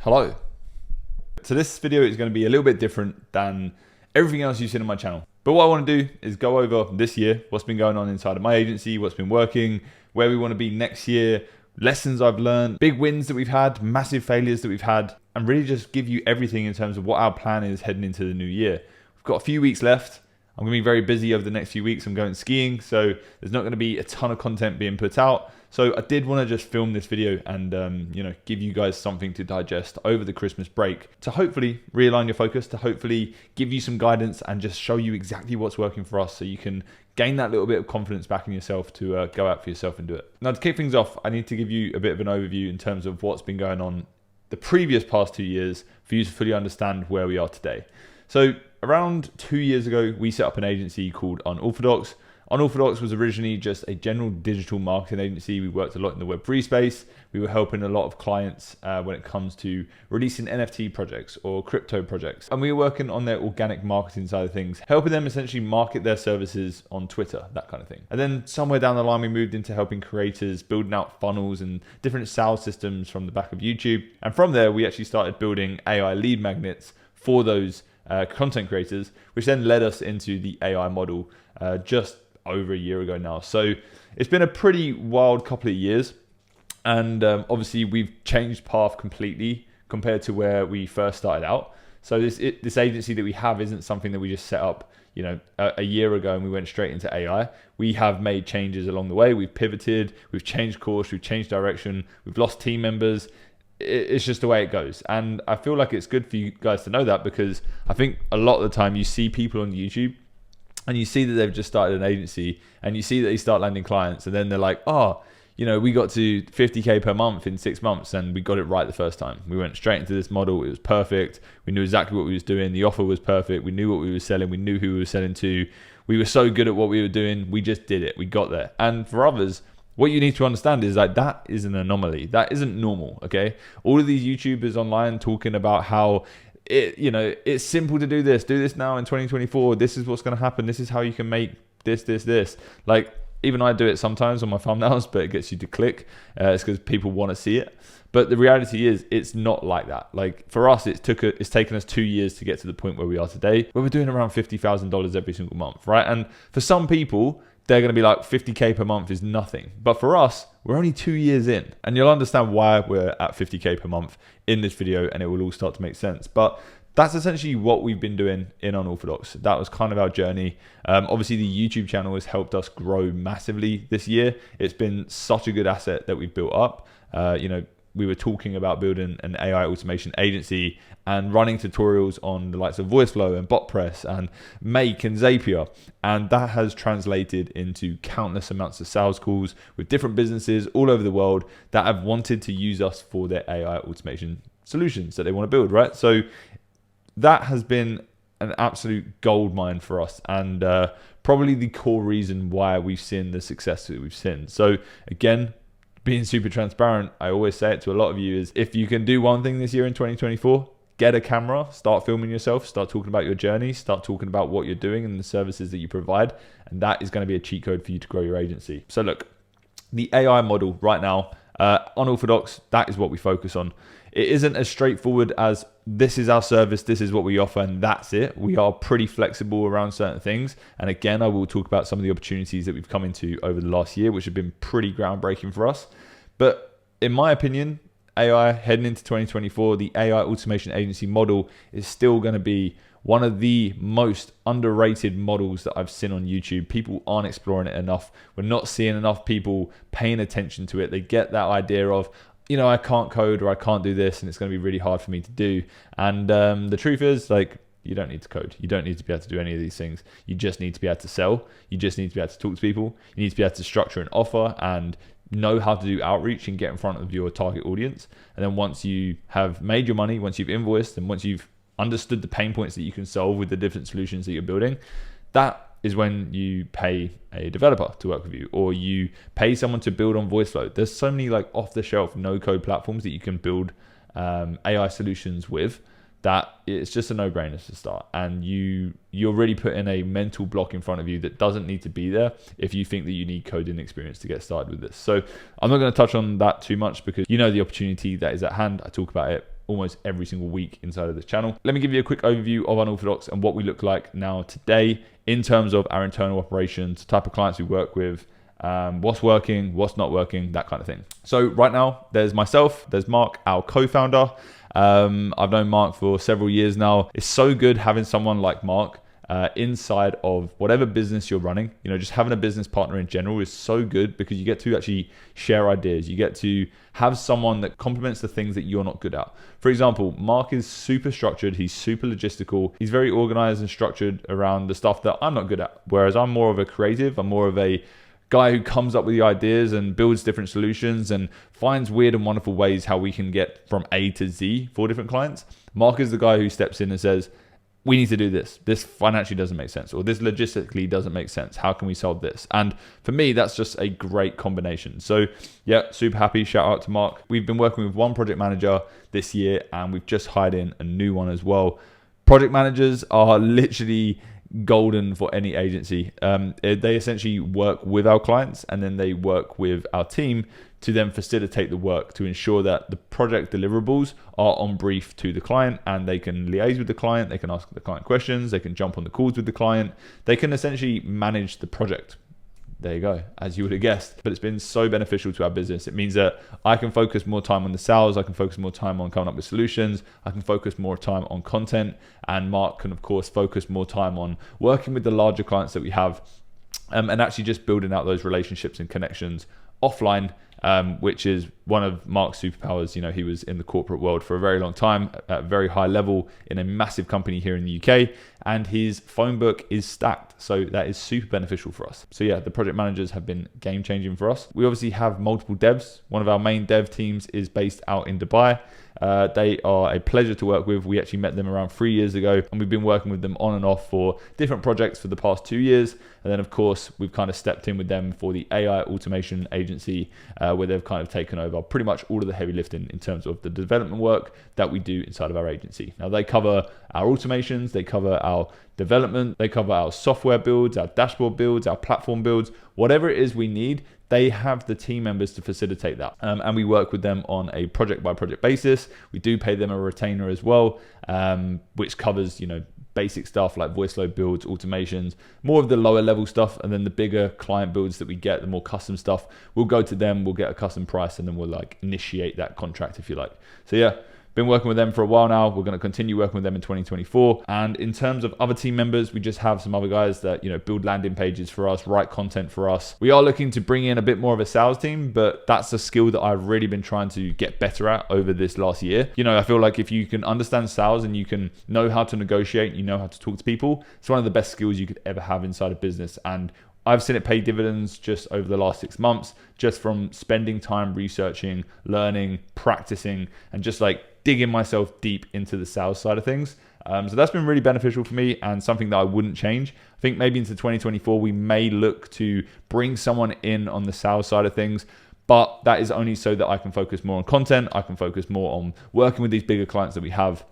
Hello. So this video is going to be a little bit different than everything else you've seen on my channel. But what I want to do is go over this year, what's been going on inside of my agency, what's been working, where we want to be next year, lessons I've learned, big wins that we've had, massive failures that we've had, and really just give you everything in terms of what our plan is heading into the new year. We've got a few weeks left. I'm going to be very busy over the next few weeks. I'm going skiing, so there's not going to be a ton of content being put out. So I did want to just film this video and give you guys something to digest over the Christmas break to hopefully realign your focus, to hopefully give you some guidance and just show you exactly what's working for us so you can gain that little bit of confidence back in yourself to go out for yourself and do it. Now, to kick things off, I need to give you a bit of an overview in terms of what's been going on the previous past 2 years for you to fully understand where we are today. So around 2 years ago, we set up an agency called Unorthodox. Unorthodox was originally just a general digital marketing agency. We worked a lot in the Web3 space. We were helping a lot of clients when it comes to releasing NFT projects or crypto projects. And we were working on their organic marketing side of things, helping them essentially market their services on Twitter, that kind of thing. And then somewhere down the line, we moved into helping creators, building out funnels and different sales systems from the back of YouTube. And from there, we actually started building AI lead magnets for those content creators, which then led us into the AI model just over a year ago now. So it's been a pretty wild couple of years, and obviously we've changed path completely compared to where we first started out. So this agency that we have isn't something that we just set up a year ago and we went straight into AI. We have made changes along the way. We've pivoted, we've changed course, we've changed direction, we've lost team members. It's just the way it goes. And I feel like it's good for you guys to know that, because I think a lot of the time you see people on YouTube and you see that they've just started an agency and you see that they start landing clients, and then they're like, we got to 50K per month in 6 months and we got it right the first time. We went straight into this model. It was perfect. We knew exactly what we was doing. The offer was perfect. We knew what we were selling. We knew who we were selling to. We were so good at what we were doing. We just did it. We got there. And for others, what you need to understand is that is an anomaly. That isn't normal, okay? All of these YouTubers online talking about how it's simple to do this now in 2024. This is what's going to happen. This is how you can make this. Like, even I do it sometimes on my thumbnails, but it gets you to click. It's because people want to see it. But the reality is, it's not like that. Like, for us, it's taken us 2 years to get to the point where we are today, where we're doing around $50,000 every single month, right? And for some people, they're going to be like, 50K per month is nothing. But for us, we're only 2 years in, and you'll understand why we're at 50K per month in this video, and it will all start to make sense. But that's essentially what we've been doing in Unorthodox. That was kind of our journey. Obviously, the YouTube channel has helped us grow massively this year. It's been such a good asset that we've built up. We were talking about building an AI automation agency and running tutorials on the likes of VoiceFlow and BotPress and Make and Zapier. And that has translated into countless amounts of sales calls with different businesses all over the world that have wanted to use us for their AI automation solutions that they want to build, right? So that has been an absolute gold mine for us, and probably the core reason why we've seen the success that we've seen. So again, being super transparent, I always say it to a lot of you, is if you can do one thing this year in 2024, get a camera, start filming yourself, start talking about your journey, start talking about what you're doing and the services that you provide. And that is going to be a cheat code for you to grow your agency. So look, the AI model right now, Unorthodox, that is what we focus on. It isn't as straightforward as this is our service, this is what we offer, and that's it. We are pretty flexible around certain things. And again, I will talk about some of the opportunities that we've come into over the last year, which have been pretty groundbreaking for us. But in my opinion, AI heading into 2024, the AI automation agency model is still going to be one of the most underrated models that I've seen on YouTube. People aren't exploring it enough. We're not seeing enough people paying attention to it. They get that idea of, I can't code or I can't do this and it's going to be really hard for me to do. And the truth is, like, you don't need to code. You don't need to be able to do any of these things. You just need to be able to sell. You just need to be able to talk to people. You need to be able to structure an offer and know how to do outreach and get in front of your target audience. And then once you have made your money, once you've invoiced, and once you've understood the pain points that you can solve with the different solutions that you're building, that is when you pay a developer to work with you, or you pay someone to build on VoiceFlow. There's so many like off-the-shelf no-code platforms that you can build AI solutions with, that it's just a no-brainer to start. And you're really putting a mental block in front of you that doesn't need to be there if you think that you need coding experience to get started with this. So I'm not going to touch on that too much, because you know the opportunity that is at hand. I talk about it almost every single week inside of this channel. Let me give you a quick overview of Unorthodox and what we look like now today in terms of our internal operations, type of clients we work with, what's working, what's not working, that kind of thing. So right now, there's myself, there's Mark, our co-founder. I've known Mark for several years now. It's so good having someone like Mark inside of whatever business you're running. You know, just having a business partner in general is so good because you get to actually share ideas. You get to have someone that complements the things that you're not good at. For example, Mark is super structured. He's super logistical. He's very organized and structured around the stuff that I'm not good at. Whereas I'm more of a creative. I'm more of a guy who comes up with the ideas and builds different solutions and finds weird and wonderful ways how we can get from A to Z for different clients. Mark is the guy who steps in and says, we need to do this. This financially doesn't make sense, or this logistically doesn't make sense. How can we solve this? And for me, that's just a great combination. So yeah, super happy. Shout out to Mark. We've been working with one project manager this year, and we've just hired in a new one as well. Project managers are literally golden for any agency. They essentially work with our clients, and then they work with our team to then facilitate the work to ensure that the project deliverables are on brief to the client, and they can liaise with the client, they can ask the client questions, they can jump on the calls with the client, they can essentially manage the project. There you go, as you would have guessed. But it's been so beneficial to our business. It means that I can focus more time on the sales, I can focus more time on coming up with solutions, I can focus more time on content, and Mark can of course focus more time on working with the larger clients that we have, and actually just building out those relationships and connections offline, which is one of Mark's superpowers. You know, he was in the corporate world for a very long time at a very high level in a massive company here in the UK, and his phone book is stacked. So that is super beneficial for us. So yeah, the project managers have been game changing for us. We obviously have multiple devs. One of our main dev teams is based out in Dubai. They are a pleasure to work with. We actually met them around 3 years ago, and we've been working with them on and off for different projects for the past 2 years. And then of course, we've kind of stepped in with them for the AI automation agency, where they've kind of taken over pretty much all of the heavy lifting in terms of the development work that we do inside of our agency. Now they cover our automations, they cover our development, they cover our software builds, our dashboard builds, our platform builds, whatever it is we need. They have the team members to facilitate that. And we work with them on a project by project basis. We do pay them a retainer as well, which covers, you know, basic stuff like voice load builds, automations, more of the lower level stuff. And then the bigger client builds that we get, the more custom stuff, we'll go to them, we'll get a custom price, and then we'll like initiate that contract if you like. So yeah, been working with them for a while now. We're going to continue working with them in 2024. And in terms of other team members, we just have some other guys that, you know, build landing pages for us, write content for us. We are looking to bring in a bit more of a sales team, but that's a skill that I've really been trying to get better at over this last year. You know, I feel like if you can understand sales and you can know how to negotiate, you know how to talk to people, it's one of the best skills you could ever have inside a business. And I've seen it pay dividends just over the last 6 months, just from spending time researching, learning, practicing, and just like digging myself deep into the sales side of things. So that's been really beneficial for me and something that I wouldn't change. I think maybe into 2024, we may look to bring someone in on the sales side of things, but that is only so that I can focus more on content. I can focus more on working with these bigger clients that we have,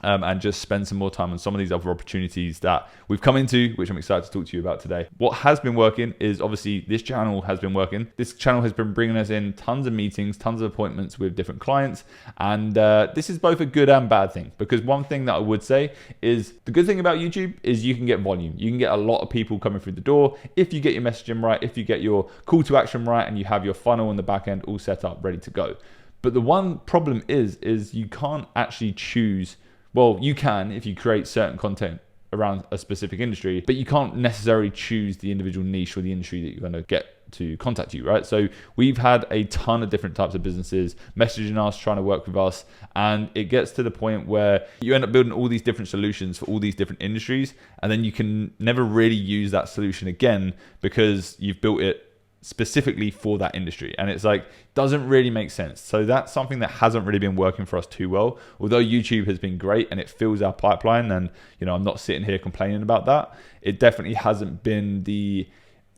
and just spend some more time on some of these other opportunities that we've come into, which I'm excited to talk to you about today. What has been working is obviously this channel has been working. This channel has been bringing us in tons of meetings, tons of appointments with different clients. And this is both a good and bad thing, because one thing that I would say is the good thing about YouTube is you can get volume. You can get a lot of people coming through the door if you get your messaging right, if you get your call to action right, and you have your funnel on the back end all set up, ready to go. But the one problem is you can't actually choose. Well, you can if you create certain content around a specific industry, but you can't necessarily choose the individual niche or the industry that you're going to get to contact you, right? So we've had a ton of different types of businesses messaging us, trying to work with us, and it gets to the point where you end up building all these different solutions for all these different industries, and then you can never really use that solution again because you've built it specifically for that industry, and it's like doesn't really make sense. So that's something that hasn't really been working for us too well, although YouTube has been great and it fills our pipeline, and you know, I'm not sitting here complaining about that. It definitely hasn't been the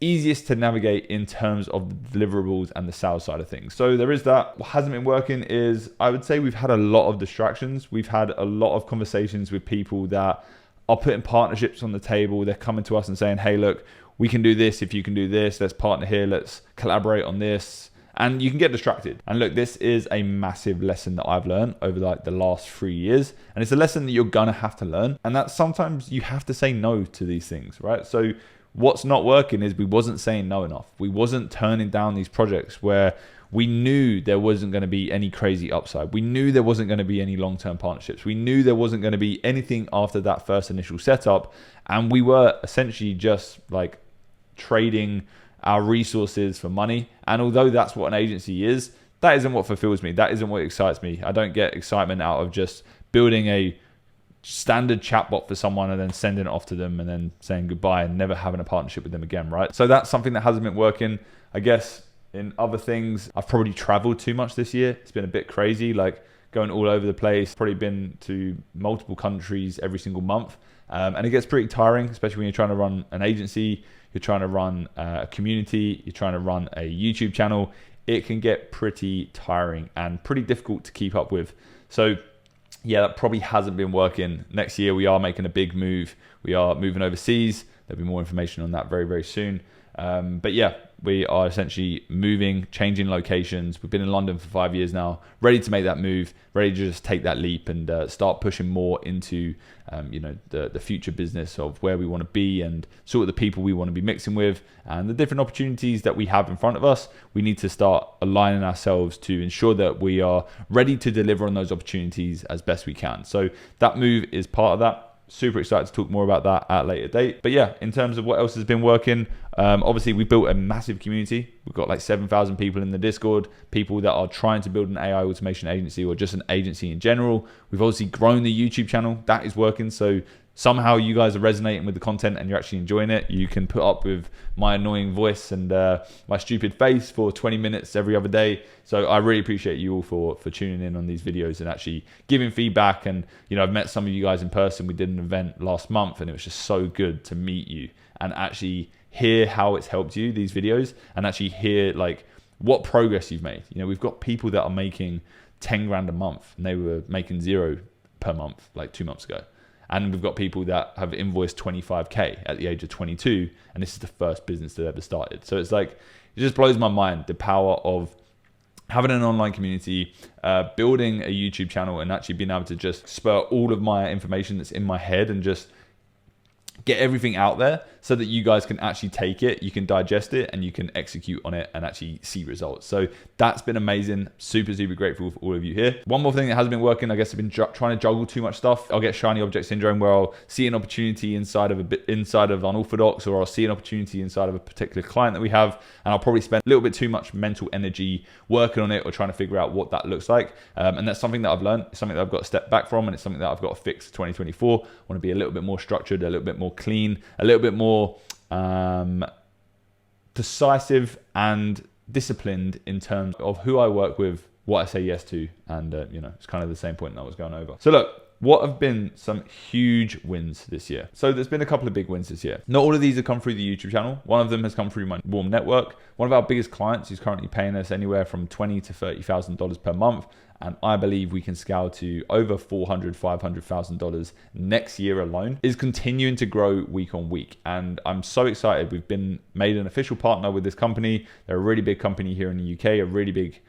easiest to navigate in terms of the deliverables and the sales side of things. So there is that. What hasn't been working is, I would say, we've had a lot of distractions. We've had a lot of conversations with people that are putting partnerships on the table. They're coming to us and saying, hey, look, we can do this if you can do this. Let's partner here. Let's collaborate on this. and you can get distracted. And look, this is a massive lesson that I've learned over like the last 3 years. And it's a lesson that you're gonna have to learn. And that sometimes you have to say no to these things, right? So what's not working is we wasn't saying no enough. We wasn't turning down these projects where we knew there wasn't going to be any crazy upside. We knew there wasn't going to be any long-term partnerships. We knew there wasn't going to be anything after that first initial setup. And we were essentially just like trading our resources for money. And although that's what an agency is, that isn't what fulfills me. That isn't what excites me. I don't get excitement out of just building a standard chatbot for someone and then sending it off to them and then saying goodbye and never having a partnership with them again, right? So that's something that hasn't been working. I guess in other things, I've probably traveled too much this year. It's been a bit crazy, like going all over the place. Probably been to multiple countries every single month. And it gets pretty tiring, especially when you're trying to run an agency, you're trying to run a community, you're trying to run a YouTube channel. It can get pretty tiring and pretty difficult to keep up with. So yeah, that probably hasn't been working. Next year, we are making a big move. We are moving overseas. There'll be more information on that very, very soon. But yeah, we are essentially moving, changing locations. We've been in London for 5 years now, ready to make that move, ready to just take that leap and start pushing more into, the future business of where we want to be and sort of the people we want to be mixing with and the different opportunities that we have in front of us. We need to start aligning ourselves to ensure that we are ready to deliver on those opportunities as best we can. So that move is part of that. Super excited to talk more about that at a later date. But yeah, in terms of what else has been working, obviously we built a massive community. We've got like 7,000 people in the Discord, people that are trying to build an AI automation agency or just an agency in general. We've obviously grown the YouTube channel. That is working. So somehow you guys are resonating with the content and you're actually enjoying it. You can put up with my annoying voice and my stupid face for 20 minutes every other day. So I really appreciate you all for tuning in on these videos and actually giving feedback. And, I've met some of you guys in person. We did an event last month and it was just so good to meet you and actually hear how it's helped you, these videos, and actually hear like what progress you've made. We've got people that are making 10 grand a month and they were making 0 per month like 2 months ago. And we've got people that have invoiced 25K at the age of 22, and this is the first business they've ever started. So it's like, it just blows my mind, the power of having an online community, building a YouTube channel, and actually being able to just spur all of my information that's in my head and just get everything out there so that you guys can actually take it, you can digest it, and you can execute on it and actually see results. So that's been amazing. Super, super grateful for all of you here. One more thing that hasn't been working, I guess I've been trying to juggle too much stuff. I'll get shiny object syndrome where I'll see an opportunity inside of unorthodox, or I'll see an opportunity inside of a particular client that we have, and I'll probably spend a little bit too much mental energy working on it or trying to figure out what that looks like. And that's something that I've learned. It's something that I've got to step back from, and it's something that I've got to fix for 2024. I want to be a little bit more structured, a little bit more clean, a little bit more decisive and disciplined in terms of who I work with, what I say yes to, and it's kind of the same point that I was going over. So look, what have been some huge wins this year? So there's been a couple of big wins this year. Not all of these have come through the YouTube channel. One of them has come through my warm network. One of our biggest clients is currently paying us anywhere from $20,000 to $30,000 per month. And I believe we can scale to over $400,000, $500,000 next year alone, is continuing to grow week on week. And I'm so excited. We've been made an official partner with this company. They're a really big company here in the UK, a really big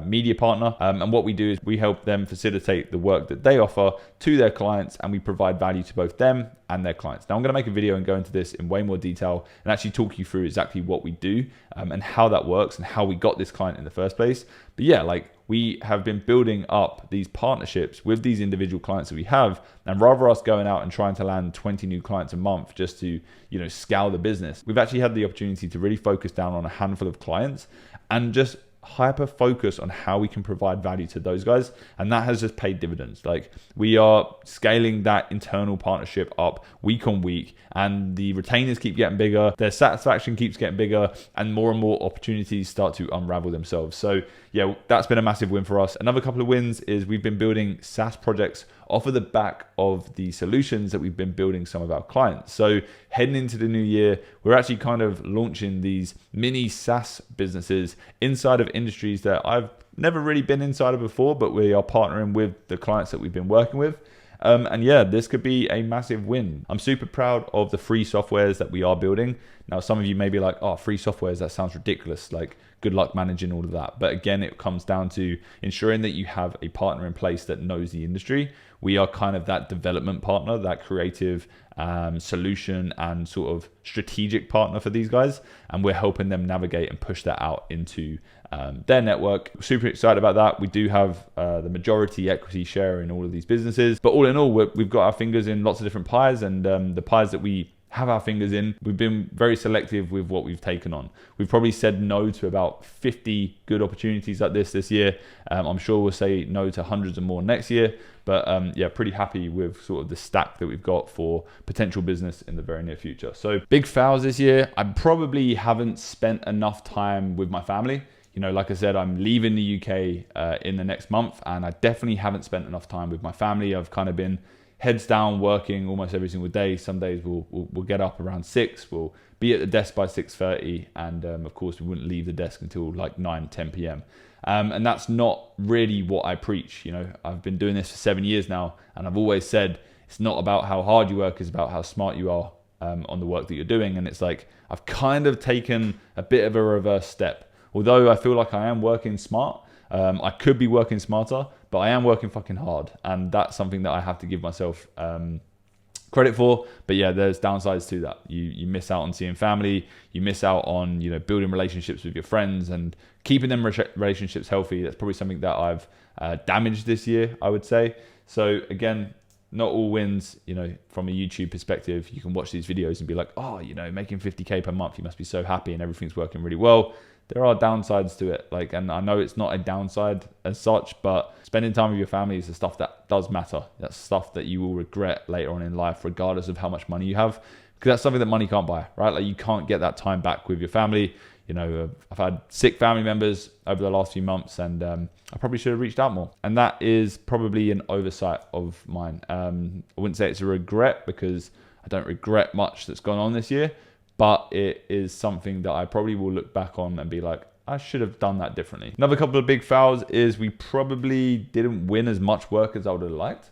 media partner. And what we do is we help them facilitate the work that they offer to their clients, and we provide value to both them and their clients. Now I'm going to make a video and go into this in way more detail and actually talk you through exactly what we do and how that works and how we got this client in the first place. But yeah, like we have been building up these partnerships with these individual clients that we have, and rather us going out and trying to land 20 new clients a month just to, scale the business, we've actually had the opportunity to really focus down on a handful of clients and just hyper focus on how we can provide value to those guys, and that has just paid dividends. Like we are scaling that internal partnership up week on week, and the retainers keep getting bigger, their satisfaction keeps getting bigger, and more opportunities start to unravel themselves. So yeah, that's been a massive win for us. Another couple of wins is we've been building SaaS projects off of the back of the solutions that we've been building some of our clients. So heading into the new year, we're actually kind of launching these mini SaaS businesses inside of industries that I've never really been inside of before, but we are partnering with the clients that we've been working with. And yeah, this could be a massive win. I'm super proud of the free softwares that we are building. Now, some of you may be like, oh, free softwares, that sounds ridiculous. Like, good luck managing all of that. But again, it comes down to ensuring that you have a partner in place that knows the industry. We are kind of that development partner, that creative solution and sort of strategic partner for these guys. And we're helping them navigate and push that out into their network. Super excited about that. We do have the majority equity share in all of these businesses. But all in all, we've got our fingers in lots of different pies, and the pies that we have our fingers in, we've been very selective with what we've taken on. We've probably said no to about 50 good opportunities like this year. I'm sure we'll say no to hundreds and more next year. But yeah, pretty happy with sort of the stack that we've got for potential business in the very near future. So big fails this year. I probably haven't spent enough time with my family. You know, like I said, I'm leaving the UK in the next month, and I definitely haven't spent enough time with my family. I've kind of been heads down working almost every single day. Some days we'll get up around 6, we'll be at the desk by 6:30, and of course we wouldn't leave the desk until like 9-10 p.m. And that's not really what I preach. You know, I've been doing this for 7 years now, and I've always said it's not about how hard you work, it's about how smart you are on the work that you're doing. And it's like I've kind of taken a bit of a reverse step. Although I feel like I am working smart, I could be working smarter, but I am working fucking hard, and that's something that I have to give myself credit for. But yeah, there's downsides to that. You miss out on seeing family, you miss out on, you know, building relationships with your friends and keeping them relationships healthy. That's probably something that I've damaged this year, I would say. So again, not all wins, you know, from a YouTube perspective. You can watch these videos and be like, oh, you know, making 50K per month, you must be so happy and everything's working really well. There are downsides to it. Like, and I know it's not a downside as such, but spending time with your family is the stuff that does matter. That's stuff that you will regret later on in life, regardless of how much money you have, because that's something that money can't buy, right? Like, you can't get that time back with your family. You know, I've had sick family members over the last few months, and I probably should have reached out more. And that is probably an oversight of mine. I wouldn't say it's a regret, because I don't regret much that's gone on this year, but it is something that I probably will look back on and be like, I should have done that differently. Another couple of big fouls is we probably didn't win as much work as I would have liked.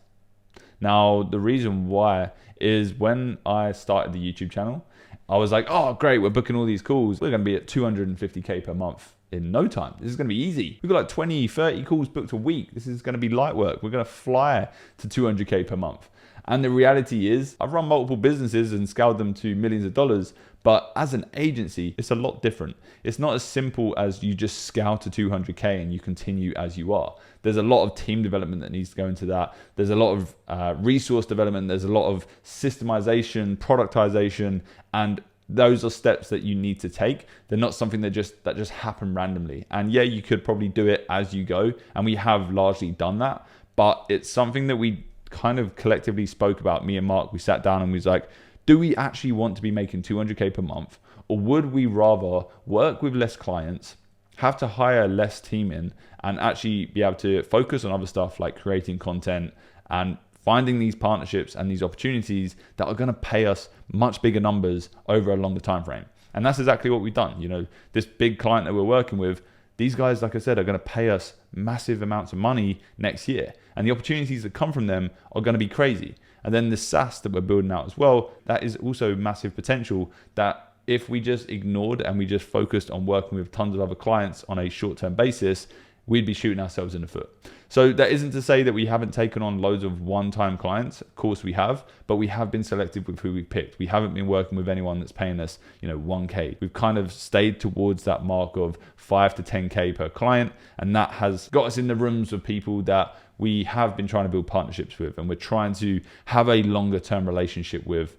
Now, the reason why is when I started the YouTube channel, I was like, oh, great, we're booking all these calls. We're going to be at 250K per month in no time. This is going to be easy. We've got like 20, 30 calls booked a week. This is going to be light work. We're going to fly to 200K per month. And the reality is, I've run multiple businesses and scaled them to millions of dollars. But as an agency, it's a lot different. It's not as simple as you just scale to 200K and you continue as you are. There's a lot of team development that needs to go into that. There's a lot of resource development. There's a lot of systemization, productization, and those are steps that you need to take. They're not something that just happen randomly. And yeah, you could probably do it as you go. And we have largely done that. But it's something that we kind of collectively spoke about. Me and Mark, we sat down and we was like, do we actually want to be making 200K per month? Or would we rather work with less clients, have to hire less team in, and actually be able to focus on other stuff like creating content and finding these partnerships and these opportunities that are going to pay us much bigger numbers over a longer time frame? And that's exactly what we've done. You know, this big client that we're working with, these guys, like I said, are going to pay us massive amounts of money next year. And the opportunities that come from them are going to be crazy. And then the SaaS that we're building out as well, that is also massive potential that if we just ignored and we just focused on working with tons of other clients on a short-term basis, we'd be shooting ourselves in the foot. So that isn't to say that we haven't taken on loads of one-time clients. Of course we have, but we have been selective with who we picked. We haven't been working with anyone that's paying us, you know, 1K. We've kind of stayed towards that mark of 5 to 10K per client. And that has got us in the rooms of people that we have been trying to build partnerships with, and we're trying to have a longer term relationship with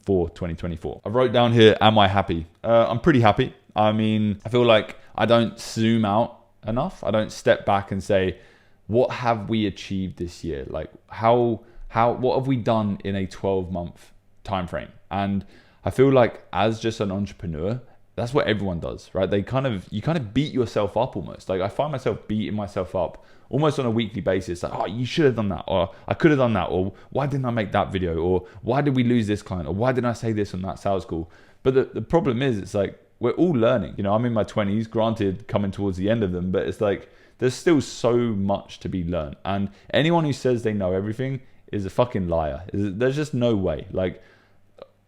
for 2024. I wrote down here, am I happy? I'm pretty happy. I mean, I feel like I don't zoom out enough. I don't step back and say, what have we achieved this year? Like what have we done in a 12-month time frame? And I feel like as just an entrepreneur, that's what everyone does, right? You kind of beat yourself up almost. Like I find myself beating myself up almost on a weekly basis. Like, oh, you should have done that, or I could have done that, or why didn't I make that video, or why did we lose this client, or why didn't I say this on that sales call? But the problem is, it's like we're all learning. You know, I'm in my 20s, granted, coming towards the end of them, but it's like there's still so much to be learned. And anyone who says they know everything is a fucking liar. There's just no way. Like,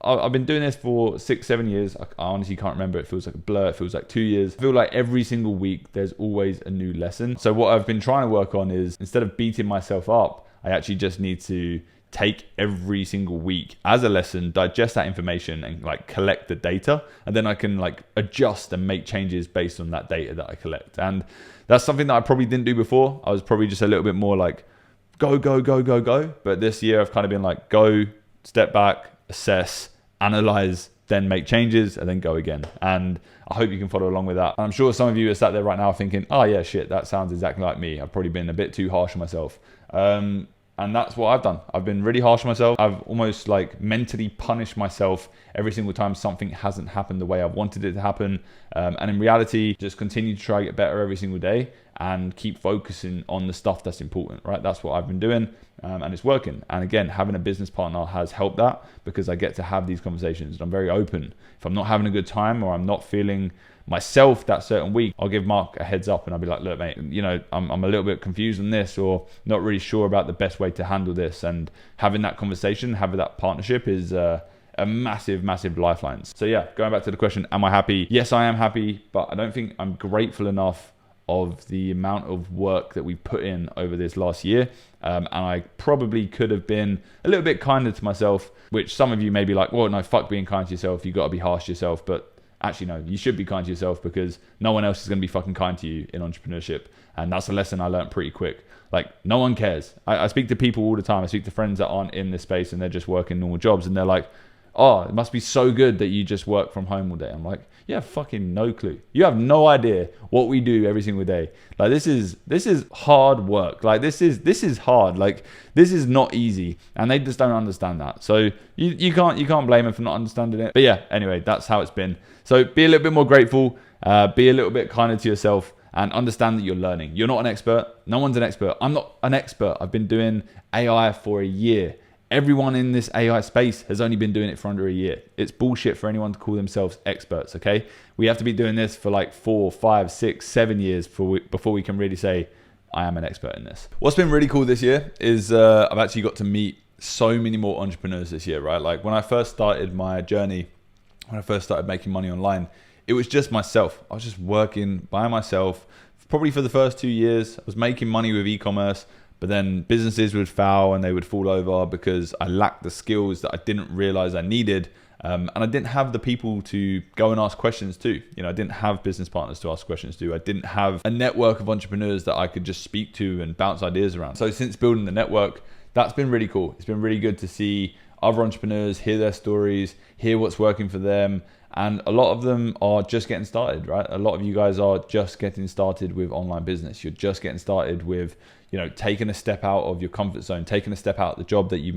I've been doing this for 6-7 years. I honestly can't remember. It feels like a blur. It feels like 2 years. I feel like every single week there's always a new lesson. So what I've been trying to work on is, instead of beating myself up, I actually just need to take every single week as a lesson, digest that information and like collect the data, and then I can like adjust and make changes based on that data that I collect. And that's something that I probably didn't do before. I was probably just a little bit more like go, go, go, go, go. But this year I've kind of been like go, step back, assess, analyze, then make changes, and then go again. And I hope you can follow along with that. I'm sure some of you are sat there right now thinking, oh yeah, shit, that sounds exactly like me. I've probably been a bit too harsh on myself. And that's what I've done. I've been really harsh on myself. I've almost like mentally punished myself every single time something hasn't happened the way I've wanted it to happen. And in reality, just continue to try to get better every single day and keep focusing on the stuff that's important, right? That's what I've been doing, and it's working. And again, having a business partner has helped that, because I get to have these conversations and I'm very open. If I'm not having a good time or I'm not feeling myself that certain week, I'll give Mark a heads up and I'll be like, look mate, you know, I'm a little bit confused on this, or not really sure about the best way to handle this. And having that conversation, having that partnership is a massive lifeline. So yeah, going back to the question, am I happy? Yes, I am happy, but I don't think I'm grateful enough of the amount of work that we put in over this last year. And I probably could have been a little bit kinder to myself, which some of you may be like, well, no, fuck being kind to yourself. You got to be harsh to yourself. But actually, no, you should be kind to yourself, because no one else is going to be fucking kind to you in entrepreneurship. And that's a lesson I learned pretty quick. Like, no one cares. I speak to people all the time. I speak to friends that aren't in this space and they're just working normal jobs, and they're like, oh, it must be so good that you just work from home all day. I'm like, yeah, fucking no clue. You have no idea what we do every single day. Like, this is hard work. Like, this is hard. Like, this is not easy, and they just don't understand that. So you can't blame them for not understanding it. But yeah, anyway, that's how it's been. So be a little bit more grateful, be a little bit kinder to yourself, and understand that you're learning. You're not an expert. No one's an expert. I'm not an expert. I've been doing AI for a year. Everyone in this AI space has only been doing it for under a year. It's bullshit for anyone to call themselves experts, okay? We have to be doing this for like 4, 5, 6, 7 years before we can really say, I am an expert in this. What's been really cool this year is I've actually got to meet so many more entrepreneurs this year, right? Like, when I first started my journey, when I first started making money online, it was just myself. I was just working by myself, probably for the first 2 years. I was making money with e-commerce, but then businesses would fail and they would fall over because I lacked the skills that I didn't realize I needed. And I didn't have the people to go and ask questions to. You know, I didn't have business partners to ask questions to. I didn't have a network of entrepreneurs that I could just speak to and bounce ideas around. So since building the network, that's been really cool. It's been really good to see other entrepreneurs, hear their stories, hear what's working for them. And a lot of them are just getting started, right? A lot of you guys are just getting started with online business. You're just getting started with, you know, taking a step out of your comfort zone, taking a step out of the job that you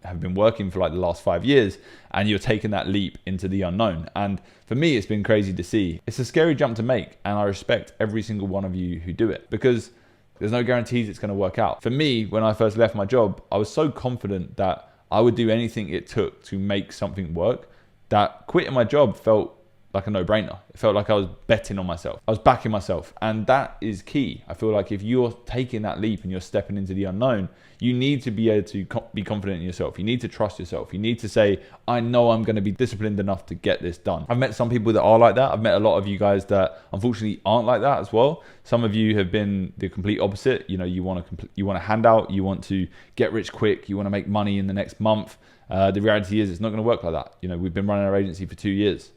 have been working for like the last 5 years, and you're taking that leap into the unknown. And for me, it's been crazy to see. It's a scary jump to make, and I respect every single one of you who do it, because there's no guarantees it's going to work out. For me, when I first left my job, I was so confident that I would do anything it took to make something work, that quitting my job felt like a no-brainer. It felt like I was betting on myself. I was backing myself. And that is key. I feel like if you're taking that leap and you're stepping into the unknown, you need to be able to be confident in yourself. You need to trust yourself. You need to say, I know I'm going to be disciplined enough to get this done. I've met some people that are like that. I've met a lot of you guys that unfortunately aren't like that as well. Some of you have been the complete opposite. You know, you want a handout, you want to get rich quick, you want to make money in the next month. The reality is it's not going to work like that. You know, we've been running our agency for 2 years.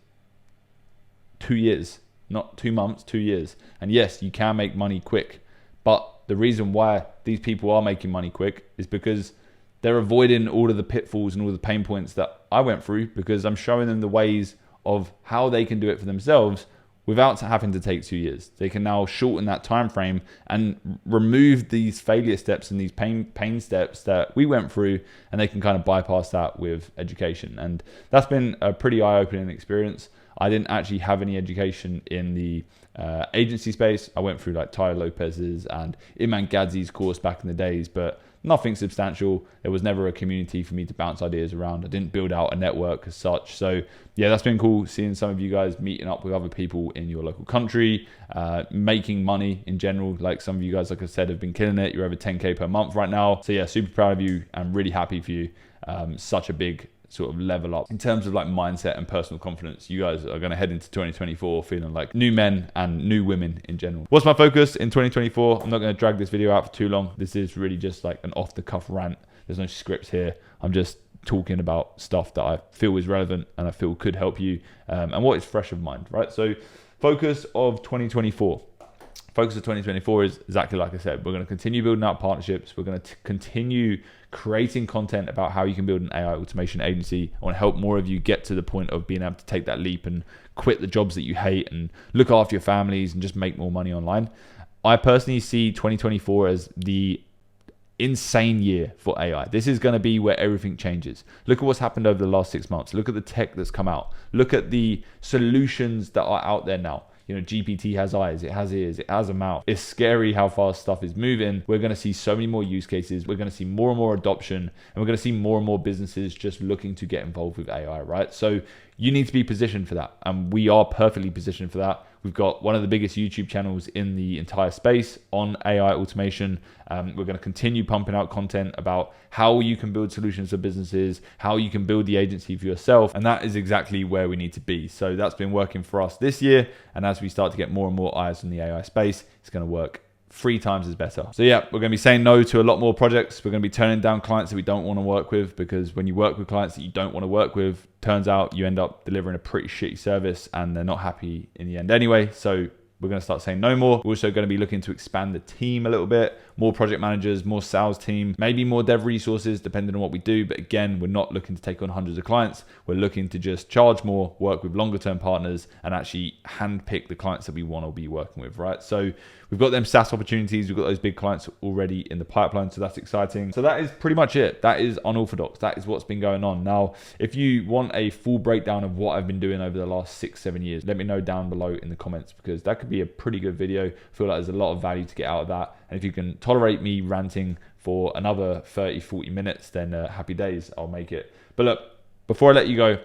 2 years, not 2 months, 2 years. And yes, you can make money quick, but the reason why these people are making money quick is because they're avoiding all of the pitfalls and all the pain points that I went through, because I'm showing them the ways of how they can do it for themselves without having to take 2 years. They can now shorten that time frame and remove these failure steps and these pain steps that we went through, and they can kind of bypass that with education. And that's been a pretty eye-opening experience. I didn't actually have any education in the agency space. I went through like Ty Lopez's and Iman Gadzi's course back in the days, but nothing substantial. There was never a community for me to bounce ideas around. I didn't build out a network as such. So yeah, that's been cool seeing some of you guys meeting up with other people in your local country, making money in general. Like some of you guys, like I said, have been killing it. You're over 10K per month right now. So yeah, super proud of you. I'm really happy for you. Such a big sort of level up in terms of like mindset and personal confidence. You guys are going to head into 2024 feeling like new men and new women in general. What's my focus in 2024? I'm not going to drag this video out for too long. This is really just like an off the cuff rant. There's no scripts here. I'm just talking about stuff that I feel is relevant and I feel could help you, and what is fresh of mind, right? So focus of 2024. Focus of 2024 is exactly like I said. We're going to continue building out partnerships. We're going to continue creating content about how you can build an AI automation agency. I want to help more of you get to the point of being able to take that leap and quit the jobs that you hate and look after your families and just make more money online. I personally see 2024 as the insane year for AI. This is going to be where everything changes. Look at what's happened over the last 6 months. Look at the tech that's come out. Look at the solutions that are out there now. You know, GPT has eyes, it has ears, it has a mouth. It's scary how fast stuff is moving. We're going to see so many more use cases. We're going to see more and more adoption, and we're going to see more and more businesses just looking to get involved with AI, right? So you need to be positioned for that. And we are perfectly positioned for that. We've got one of the biggest YouTube channels in the entire space on AI automation. We're going to continue pumping out content about how you can build solutions for businesses, how you can build the agency for yourself. And that is exactly where we need to be. So that's been working for us this year. And as we start to get more and more eyes on the AI space, it's going to work 3 times as better. So yeah, we're going to be saying no to a lot more projects. We're going to be turning down clients that we don't want to work with, because when you work with clients that you don't want to work with, turns out you end up delivering a pretty shitty service and they're not happy in the end anyway. So we're going to start saying no more. We're also going to be looking to expand the team a little bit, more project managers, more sales team, maybe more dev resources depending on what we do. But again, we're not looking to take on hundreds of clients. We're looking to just charge more, work with longer term partners, and actually handpick the clients that we want to be working with, right? So we've got them SaaS opportunities. We've got those big clients already in the pipeline. So that's exciting. So that is pretty much it. That is unorthodox. That is what's been going on. Now, if you want a full breakdown of what I've been doing over the last 6-7 years, let me know down below in the comments, because that could be a pretty good video. I feel like there's a lot of value to get out of that. And if you can tolerate me ranting for another 30-40 minutes, then happy days, I'll make it. But look, before I let you go,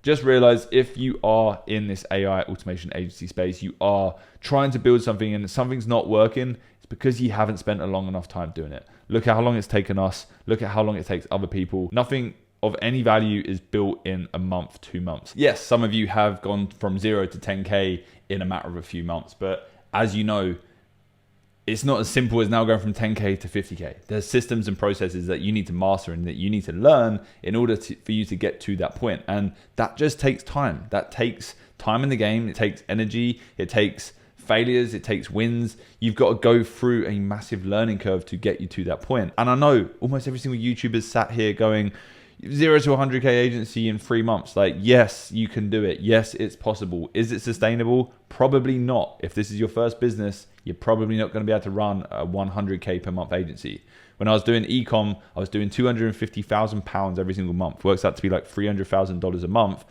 just realize if you are in this AI automation agency space, you are trying to build something and something's not working, it's because you haven't spent a long enough time doing it. Look at how long it's taken us. Look at how long it takes other people. Nothing of any value is built in a month, 2 months. Yes, some of you have gone from 0 to 10K in a matter of a few months, but as you know, it's not as simple as now going from 10K to 50K. There's systems and processes that you need to master and that you need to learn in order for you to get to that point. And that just takes time. That takes time in the game. It takes energy. It takes failures. It takes wins. You've got to go through a massive learning curve to get you to that point. And I know almost every single YouTuber sat here going, 0 to 100K agency in 3 months. Like, yes, you can do it. Yes, it's possible. Is it sustainable? Probably not. If this is your first business, you're probably not going to be able to run a 100K per month agency. When I was doing ecom, I was doing £250,000 every single month. Works out to be like $300,000 a month.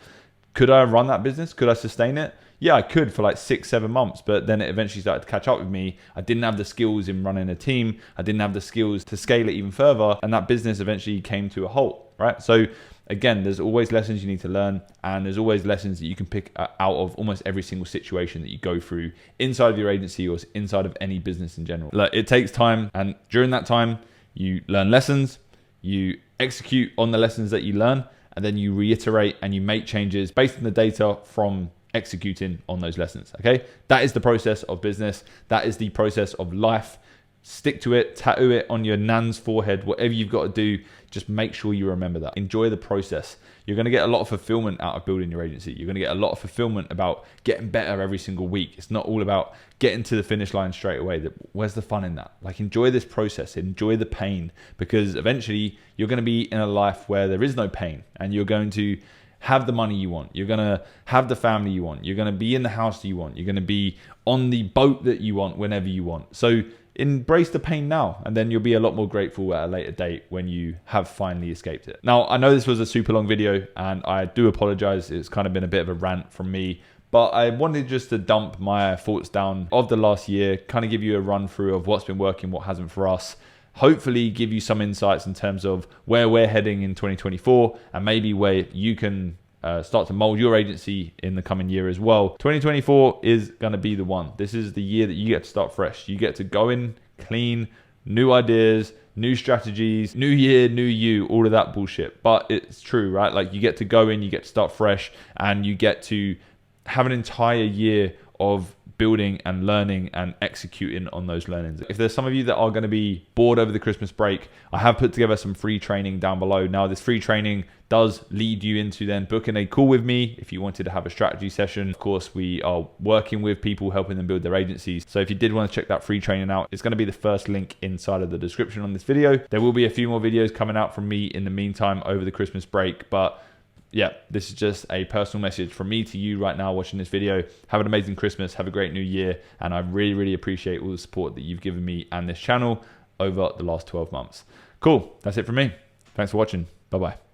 Could I run that business? Could I sustain it? Yeah, I could for like 6-7 months, but then it eventually started to catch up with me. I didn't have the skills in running a team. I didn't have the skills to scale it even further. And that business eventually came to a halt, right? So again, there's always lessons you need to learn, and there's always lessons that you can pick out of almost every single situation that you go through inside of your agency or inside of any business in general. Like, it takes time, and during that time, you learn lessons, you execute on the lessons that you learn, and then you reiterate and you make changes based on the data from executing on those lessons. Okay, that is the process of business. That is the process of life. Stick to it, tattoo it on your nan's forehead, whatever you've got to do, just make sure you remember that. Enjoy the process. You're going to get a lot of fulfillment out of building your agency. You're going to get a lot of fulfillment about getting better every single week. It's not all about getting to the finish line straight away. Where's the fun in that? Like, enjoy this process, enjoy the pain, because eventually you're going to be in a life where there is no pain, and you're going to have the money you want. You're going to have the family you want. You're going to be in the house that you want. You're going to be on the boat that you want whenever you want. So embrace the pain now, and then you'll be a lot more grateful at a later date when you have finally escaped it. Now, I know this was a super long video, and I do apologize. It's kind of been a bit of a rant from me, but I wanted just to dump my thoughts down of the last year, kind of give you a run through of what's been working, what hasn't for us. Hopefully give you some insights in terms of where we're heading in 2024, and maybe where you can start to mold your agency in the coming year as well. 2024 is going to be the one. This is the year that you get to start fresh. You get to go in clean, new ideas, new strategies, new year, new you, all of that bullshit. But it's true, right? Like, you get to go in, you get to start fresh, and you get to have an entire year of building and learning and executing on those learnings. If there's some of you that are going to be bored over the Christmas break, I have put together some free training down below. Now, this free training does lead you into then booking a call with me if you wanted to have a strategy session. Of course, we are working with people, helping them build their agencies. So if you did want to check that free training out, it's going to be the first link inside of the description on this video. There will be a few more videos coming out from me in the meantime over the Christmas break, but yeah, this is just a personal message from me to you right now watching this video. Have an amazing Christmas, have a great new year, and I really, really appreciate all the support that you've given me and this channel over the last 12 months. Cool, that's it from me. Thanks for watching. Bye-bye.